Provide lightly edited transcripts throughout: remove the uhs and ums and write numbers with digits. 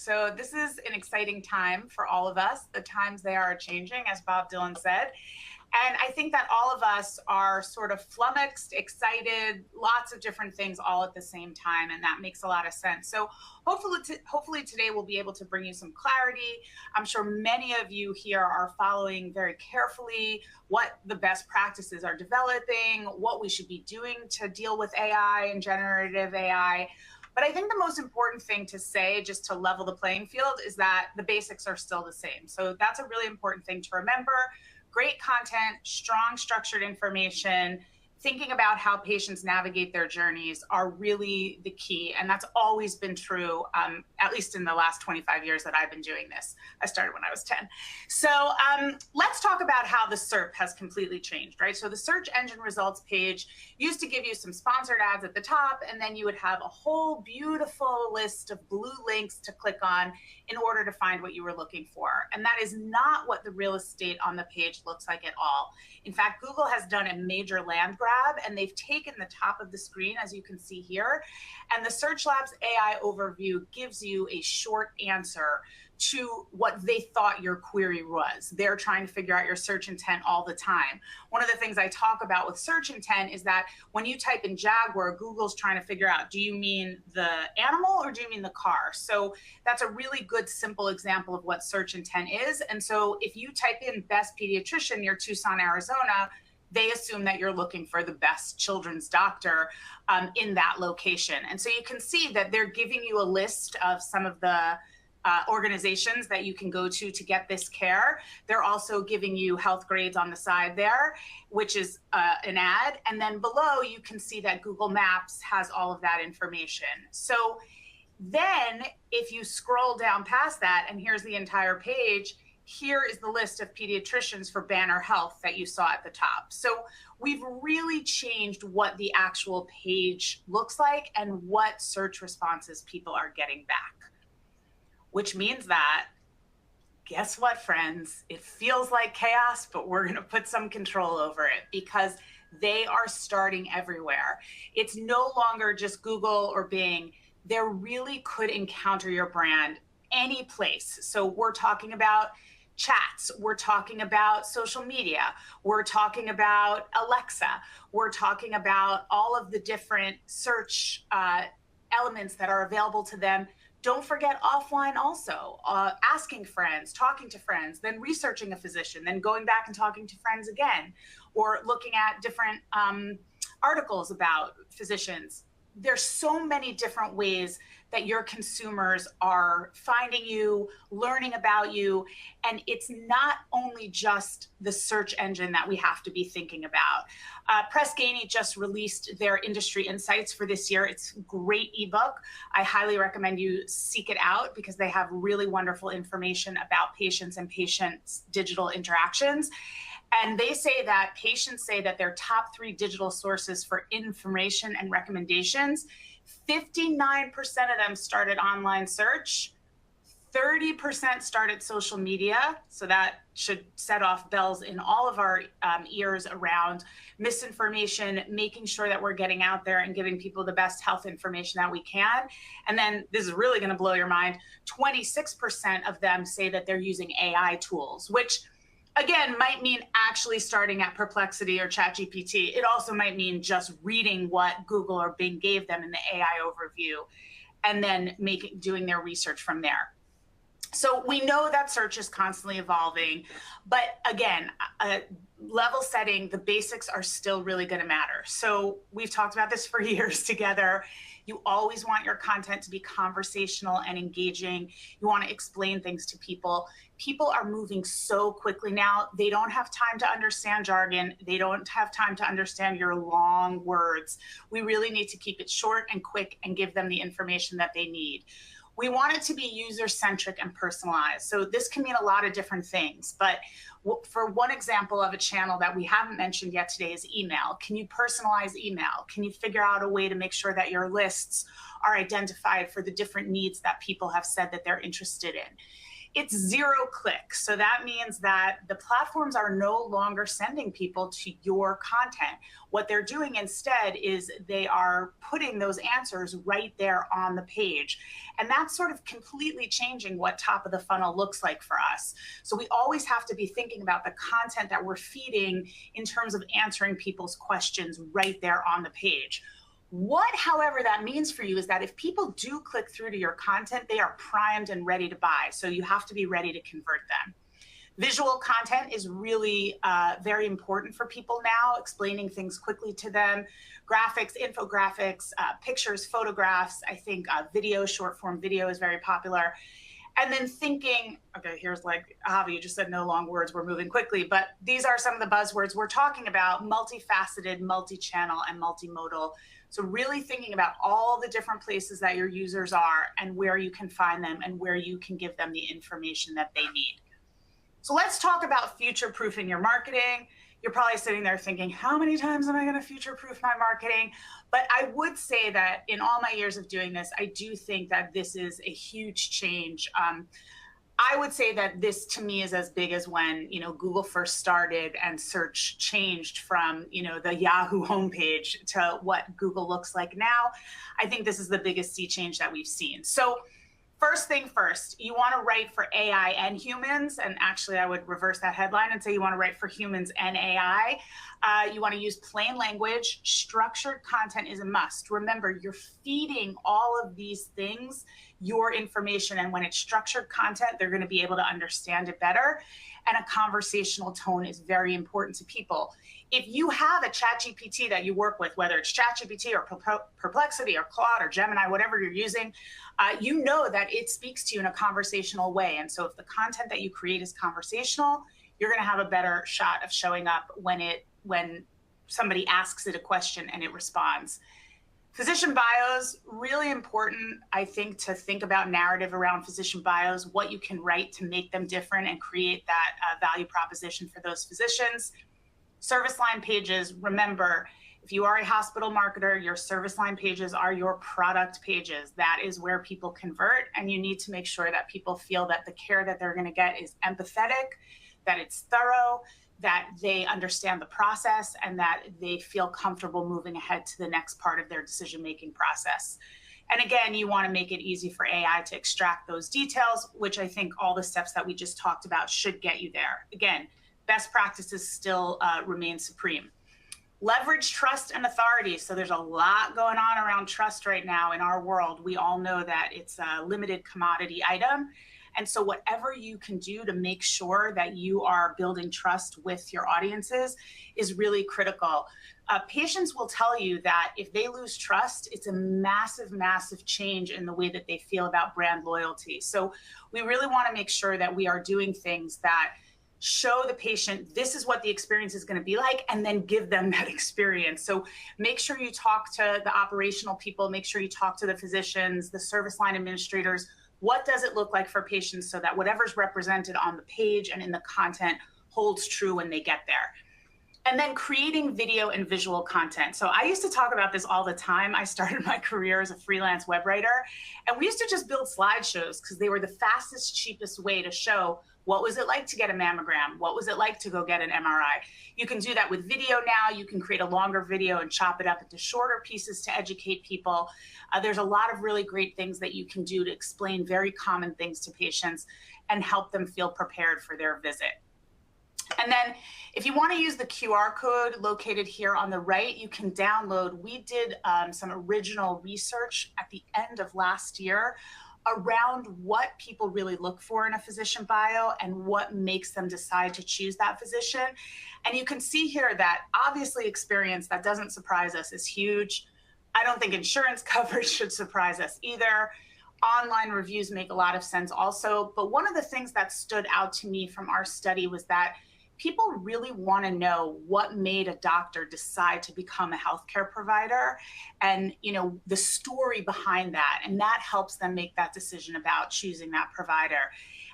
So this is an exciting time for all of us. The times they are changing, as Bob Dylan said. And I think that all of us are sort of flummoxed, excited, lots of different things all at the same time, and that makes a lot of sense. So hopefully today we'll be able to bring you some clarity. I'm sure many of you here are following very carefully what the best practices are developing, what we should be doing to deal with AI and generative AI. But I think the most important thing to say, just to level the playing field, is that the basics are still the same. So that's a really important thing to remember. Great content, strong structured information, thinking about how patients navigate their journeys are really the key. And that's always been true, at least in the last 25 years that I've been doing this. I started when I was 10. So let's talk about how the SERP has completely changed, right? So the search engine results page used to give you some sponsored ads at the top, and then you would have a whole beautiful list of blue links to click on in order to find what you were looking for. And that is not what the real estate on the page looks like at all. In fact, Google has done a major land grab, and they've taken the top of the screen, as you can see here, and the Search Labs AI overview gives you a short answer to what they thought your query was. They're trying to figure out your search intent all the time. One of the things I talk about with search intent is that when you type in Jaguar, Google's trying to figure out, do you mean the animal or do you mean the car? So that's a really good, simple example of what search intent is. And so if you type in best pediatrician near Tucson, Arizona, they assume that you're looking for the best children's doctor in that location. And so you can see that they're giving you a list of some of the organizations that you can go to get this care. They're also giving you health grades on the side there, which is an ad. And then below, you can see that Google Maps has all of that information. So then if you scroll down past that, and here's the entire page, here is the list of pediatricians for Banner Health that you saw at the top. So we've really changed what the actual page looks like and what search responses people are getting back. Which means that, guess what, friends? It feels like chaos, but we're going to put some control over it because they are starting everywhere. It's no longer just Google or Bing. They really could encounter your brand any place. So we're talking about chats, we're talking about social media, we're talking about Alexa, we're talking about all of the different search elements that are available to them. Don't forget offline also, asking friends, talking to friends, then researching a physician, then going back and talking to friends again, or looking at different articles about physicians. There's so many different ways that your consumers are finding you, learning about you, and it's not only just the search engine that we have to be thinking about. Press Ganey just released their industry insights for this year. It's a great ebook. I highly recommend you seek it out because they have really wonderful information about patients and patients' digital interactions. And they say that patients say that their top 3 digital sources for information and recommendations, 59% of them started online search, 30% started social media. So that should set off bells in all of our ears around misinformation, making sure that we're getting out there and giving people the best health information that we can. And then this is really going to blow your mind. 26% of them say that they're using AI tools, which again, might mean actually starting at Perplexity or ChatGPT. It also might mean just reading what Google or Bing gave them in the AI overview and then doing their research from there. So we know that search is constantly evolving, but again, level setting, the basics are still really going to matter. So we've talked about this for years together. You always want your content to be conversational and engaging. You want to explain things to people. People are moving so quickly now. They don't have time to understand jargon. They don't have time to understand your long words. We really need to keep it short and quick and give them the information that they need. We want it to be user-centric and personalized. So this can mean a lot of different things. But for one example of a channel that we haven't mentioned yet today is email. Can you personalize email? Can you figure out a way to make sure that your lists are identified for the different needs that people have said that they're interested in? It's 0 click. So that means that the platforms are no longer sending people to your content. What they're doing instead is they are putting those answers right there on the page. And that's sort of completely changing what top of the funnel looks like for us. So we always have to be thinking about the content that we're feeding in terms of answering people's questions right there on the page. What, however, that means for you is that if people do click through to your content, they are primed and ready to buy. So you have to be ready to convert them. Visual content is really very important for people now, explaining things quickly to them. Graphics, infographics, pictures, photographs. I think video, short form video is very popular. And then thinking, okay, here's like, Ahava, you just said no long words, we're moving quickly, but these are some of the buzzwords we're talking about: multifaceted, multi-channel, and multimodal. So really thinking about all the different places that your users are and where you can find them and where you can give them the information that they need. So let's talk about future-proofing your marketing. You're probably sitting there thinking, how many times am I going to future-proof my marketing? But I would say that in all my years of doing this, I do think that this is a huge change. I would say that this to me is as big as when, Google first started and search changed from, the Yahoo homepage to what Google looks like now. I think this is the biggest sea change that we've seen. So first thing first, you want to write for AI and humans. And actually, I would reverse that headline and say you want to write for humans and AI. You want to use plain language. Structured content is a must. Remember, you're feeding all of these things your information. And when it's structured content, they're going to be able to understand it better. And a conversational tone is very important to people. If you have a ChatGPT that you work with, whether it's ChatGPT or Perplexity or Claude or Gemini, whatever you're using, you know that it speaks to you in a conversational way. And so if the content that you create is conversational, you're going to have a better shot of showing up when somebody asks it a question and it responds. Physician bios, really important, I think, to think about narrative around physician bios, what you can write to make them different and create that value proposition for those physicians. Service line pages, remember, if you are a hospital marketer, your service line pages are your product pages. That is where people convert, and you need to make sure that people feel that the care that they're going to get is empathetic, that it's thorough, that they understand the process, and that they feel comfortable moving ahead to the next part of their decision-making process. And again, you want to make it easy for AI to extract those details, which I think all the steps that we just talked about should get you there. Again, best practices still remain supreme. Leverage trust and authority. So there's a lot going on around trust right now in our world. We all know that it's a limited commodity item. And so whatever you can do to make sure that you are building trust with your audiences is really critical. Patients will tell you that if they lose trust, it's a massive, massive change in the way that they feel about brand loyalty. So we really want to make sure that we are doing things that show the patient this is what the experience is going to be like, and then give them that experience. So make sure you talk to the operational people, make sure you talk to the physicians, the service line administrators. What does it look like for patients so that whatever's represented on the page and in the content holds true when they get there? And then creating video and visual content. So I used to talk about this all the time. I started my career as a freelance web writer, and we used to just build slideshows because they were the fastest, cheapest way to show what was it like to get a mammogram? What was it like to go get an MRI? You can do that with video now. You can create a longer video and chop it up into shorter pieces to educate people. There's a lot of really great things that you can do to explain very common things to patients and help them feel prepared for their visit. And then if you want to use the QR code located here on the right, you can download. We did some original research at the end of last year around what people really look for in a physician bio and what makes them decide to choose that physician. And you can see here that obviously experience, that doesn't surprise us, is huge. I don't think insurance coverage should surprise us either. Online reviews make a lot of sense also. But one of the things that stood out to me from our study was that people really want to know what made a doctor decide to become a healthcare provider and, the story behind that. And that helps them make that decision about choosing that provider.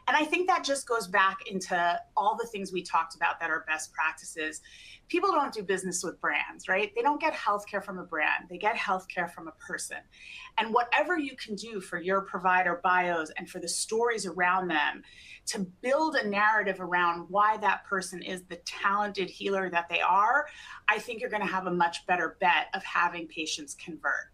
And I think that just goes back into all the things we talked about that are best practices. People don't do business with brands, right? They don't get healthcare from a brand, they get healthcare from a person. And whatever you can do for your provider bios and for the stories around them to build a narrative around why that person is the talented healer that they are, I think you're going to have a much better bet of having patients convert.